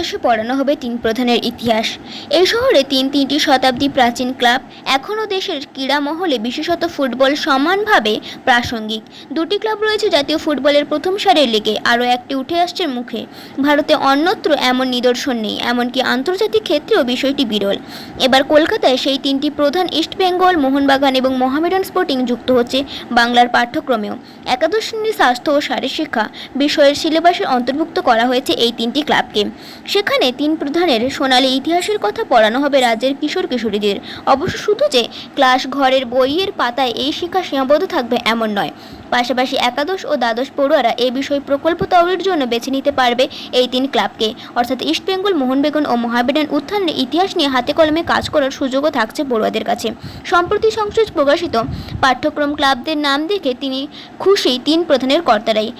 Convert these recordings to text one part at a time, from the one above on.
একাদশে পড়ানো হবে তিন প্রধানের ইতিহাস। এই শহরে তিনটি শতাব্দী প্রাচীন ক্লাব এখনও দেশের ক্রীড়া মহলে বিশেষত ফুটবল সমানভাবে প্রাসঙ্গিক। দুটি ক্লাব রয়েছে জাতীয় ফুটবলের প্রথম সারির লিগে, আরও একটি উঠে আসছে মুখে। ভারতে অন্যত্র এমন নিদর্শন নেই, এমনকি আন্তর্জাতিক ক্ষেত্রেও বিষয়টি বিরল। এবার কলকাতায় সেই তিনটি প্রধান ইস্টবেঙ্গল, মোহনবাগান এবং মোহামেডান স্পোর্টিং যুক্ত হচ্ছে বাংলার পাঠ্যক্রমেও। একাদশ শ্রেণীর স্বাস্থ্য ও শারীরশিক্ষা বিষয়ের সিলেবাসে অন্তর্ভুক্ত করা হয়েছে এই তিনটি ক্লাবকে। সেখানে তিন প্রধানের সোনালী ইতিহাসের কথা পড়ানো হবে রাজ্যের কিশোর কিশোরীদের। অবশ্য শুধু যে ক্লাস ঘরের বইয়ের পাতায় এই শিক্ষা সীমাবদ্ধ থাকবে এমন নয়, পাশাপাশি একাদশ ও দ্বাদশ পড়ুয়ারা এ বিষয়ে প্রকল্প তৈরির জন্য বেছে নিতে পারবে এই তিন ক্লাবকে, অর্থাৎ ইস্টবেঙ্গল, মোহনবাগান ও মোহামেডান উত্থানের ইতিহাস নিয়ে হাতে কলমে কাজ করার সুযোগও থাকছে পড়ুয়াদের কাছে। সম্প্রতি সংশ্লিষ্ট প্রকাশিত পাঠ্যক্রম ক্লাবদের নাম দেখে তিনি খুশি তিন প্রধানের কর্তারাই।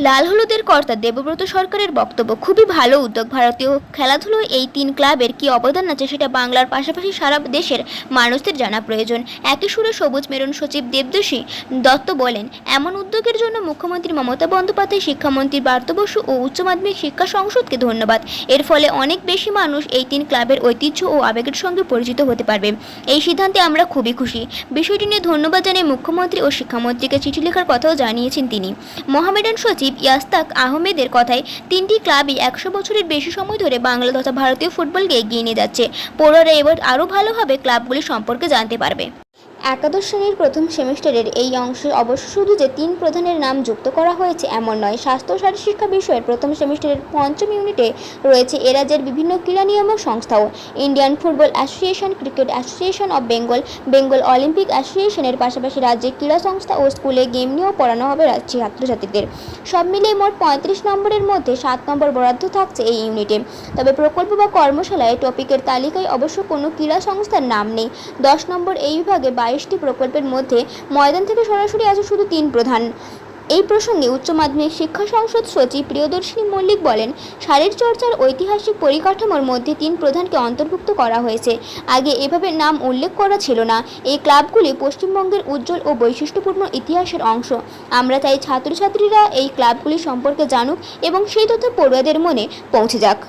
লাল হলুদের কর্তা দেবব্রত সরকারের বক্তব্য, খুবই ভালো উদ্যোগ। ভারতীয় খেলাধুলোয় এই তিন ক্লাবের কী অবদান আছে সেটা বাংলার পাশাপাশি সারা দেশের মানুষদের জানা প্রয়োজন। একই সুরে সবুজ মেরুন সচিব দেবদোষী দত্ত বলেন, এমন উদ্যোগের জন্য মুখ্যমন্ত্রী মমতা বন্দ্যোপাধ্যায়, শিক্ষামন্ত্রী পার্থ বসু ও উচ্চ মাধ্যমিক শিক্ষা সংসদকে ধন্যবাদ। এর ফলে অনেক বেশি মানুষ এই তিন ক্লাবের ঐতিহ্য ও আবেগের সঙ্গে পরিচিত হতে পারবে। এই সিদ্ধান্তে আমরা খুবই খুশি। বিষয়টি নিয়ে ধন্যবাদ জানিয়ে মুখ্যমন্ত্রী ও শিক্ষামন্ত্রীকে চিঠি লেখার কথাও জানিয়েছেন তিনি। মোহামেডান সচিব ইয়াস্তাক আহমেদের কথায়, তিনটি ক্লাবই 100 বছরের বেশি সময় ধরে বাংলা তথা ভারতীয় ফুটবলকে এগিয়ে নিয়ে যাচ্ছে। পড়ুয়ারা এবার আরও ভালোভাবে ক্লাবগুলি সম্পর্কে জানতে পারবে। একাদশ শ্রেণীর প্রথম সেমিস্টারের এই অংশে অবশ্য শুধু যে তিন প্রধানের নাম যুক্ত করা হয়েছে এমন নয়। স্বাস্থ্য ও শারীরশিক্ষা বিষয়ের প্রথম সেমিস্টারের পঞ্চম ইউনিটে রয়েছে এ রাজ্যের বিভিন্ন ক্রীড়া নিয়ামক সংস্থাও। Indian football association, cricket association of Bengal, Bengal Olympic অ্যাসোসিয়েশনের পাশাপাশি রাজ্যের ক্রীড়া সংস্থা ও স্কুলে গেম নিয়েও পড়ানো হবে ছাত্রছাত্রীদের। সব মিলিয়ে মোট 35 নম্বরের মধ্যে 7 নম্বর বরাদ্দ থাকছে এই ইউনিটে। তবে প্রকল্প বা কর্মশালায় টপিকের তালিকায় অবশ্য কোনো ক্রীড়া সংস্থার নাম নেই। 10 নম্বর এই বিভাগে 22টি প্রকল্পের মধ্যে ময়দান থেকে সরাসরি আছে শুধু তিন প্রধান। এই প্রসঙ্গে উচ্চ মাধ্যমিক শিক্ষা সংসদ সচিব প্রিয়দর্শিনী মল্লিক বলেন, শারীরচর্চার ঐতিহাসিক পরিকাঠামোর মধ্যে তিন প্রধানকে অন্তর্ভুক্ত করা হয়েছে। আগে এভাবে নাম উল্লেখ করা ছিল না। এই ক্লাবগুলি পশ্চিমবঙ্গের উজ্জ্বল ও বৈশিষ্ট্যপূর্ণ ইতিহাসের অংশ। আমরা চাই ছাত্রছাত্রীরা এই ক্লাবগুলি সম্পর্কে জানুক এবং সেই তথ্য পড়ুয়াদের মনে পৌঁছে যাক।